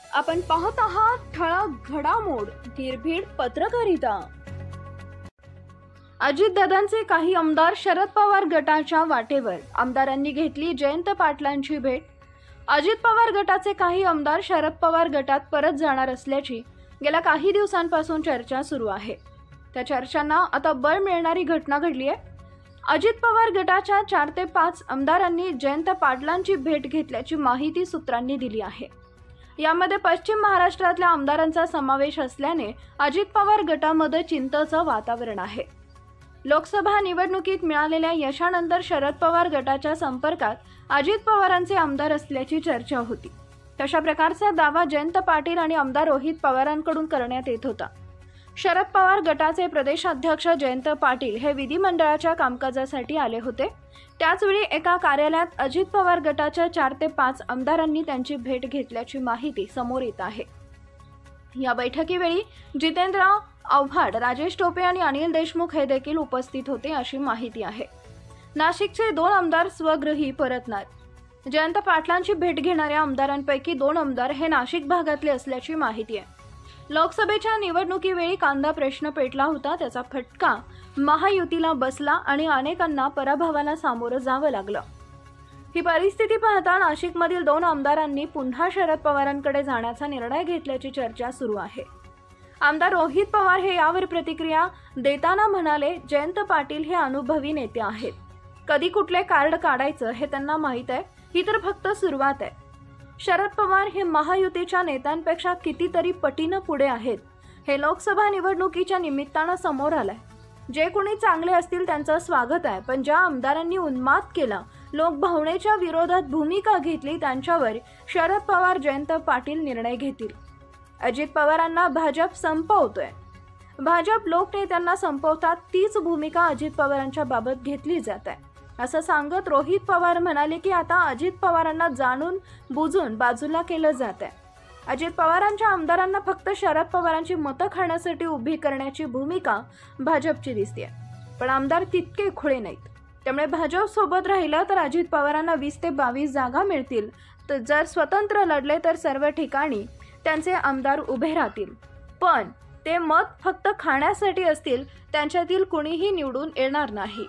आपण पाहत आहात ठळक घडामोड निर्भीड पत्रकारिता। अजितदादांचे काही आमदार शरद पवार गटाच्या वाटेवर, आमदारांनी घेतली जयंत पाटलांची भेट। अजित पवार गटाचे काही आमदार शरद पवार गटात परत जाणार असल्याची गेल्या काही दिवसांपासून चर्चा सुरू आहे। त्या चर्चांना आता बळ मिळणारी घटना घडली आहे। अजित पवार गटाच्या 4 ते 5 आमदारांनी जयंत पाटलांची भेट घेतल्याची माहिती सूत्रांनी दिली आहे। यामध्ये पश्चिम महाराष्ट्रातल्या आमदारांचा समावेश असल्याने अजित पवार गटामध्ये चिंतेचं वातावरण आहे। लोकसभा निवडणुकीत मिळालेल्या यशानंतर शरद पवार गटाच्या संपर्कात अजित पवारांचे आमदार असल्याची चर्चा होती। तशा प्रकारचा दावा जयंत पाटील आणि आमदार रोहित पवारांकडून करण्यात येत होता। शरद पवार गटाचे प्रदेशाध्यक्ष जयंत पाटील हे विधिमंडळाच्या कामकाजासाठी आले होते। त्याचवेळी एका कार्यालयात अजित पवार गटाच्या 4 ते 5 आमदारांनी त्यांची भेट घेतल्याची माहिती समोर येत आहे। या बैठकीवेळी जितेंद्र आव्हाड, राजेश टोपे आणि अनिल देशमुख हे देखील उपस्थित होते अशी माहिती आहे। नाशिकचे 2 आमदार स्वगृही परतणार। जयंत पाटलांची भेट घेणाऱ्या आमदारांपैकी 2 आमदार हे नाशिक भागातले असल्याची माहिती आहे। लोकसभेच्या निवडणुकीवेळी कांदा प्रश्न पेटला होता, त्याचा फटका महायुतीला बसला आणि अनेकांना पराभवाला सामोरं जावं लागलं। ही परिस्थिती पाहता नाशिकमधील 2 आमदारांनी पुन्हा शरद पवारांकडे जाण्याचा निर्णय घेतल्याची चर्चा सुरू आहे। आमदार रोहित पवार हे यावर प्रतिक्रिया देताना म्हणाले, जयंत पाटील हे अनुभवी नेते आहेत। कधी कुठले कार्ड काढायचं हे त्यांना माहीत आहे, ही तर फक्त सुरुवात आहे। शरद पवार हे महायुतीच्या नेत्यांपेक्षा कितीतरी पटीनं पुढे आहेत, हे लोकसभा निवडणुकीच्या निमित्तानं समोर आलंय। जे कोणी चांगले असतील त्यांचं स्वागत आहे, पण ज्या आमदारांनी उन्माद केला, लोक भावनेच्या विरोधात भूमिका घेतली, त्यांच्यावर शरद पवार जयंत पाटील निर्णय घेतील। अजित पवारांना भाजप संपवतोय, भाजप लोकनेत्यांना संपवतात, तीच भूमिका अजित पवारांच्या बाबत घेतली जात आहे असं सांगत रोहित पवार म्हणाले की आता अजित पवारांना जाणून बुजून बाजूला केलं जात आहे। अजित पवारांच्या आमदारांना फक्त शरद पवारांची मतं खाण्यासाठी उभी करण्याची भूमिका भाजपची दिसते, पण आमदार तितके खुळे नाहीत। त्यामुळे भाजप सोबत राहिलं तर अजित पवारांना 20 ते 22 जागा मिळतील, तर जर स्वतंत्र लढले तर सर्व ठिकाणी त्यांचे आमदार उभे राहतील, पण ते मत फक्त खाण्यासाठी असतील, त्यांच्यातील कुणीही निवडून येणार नाही।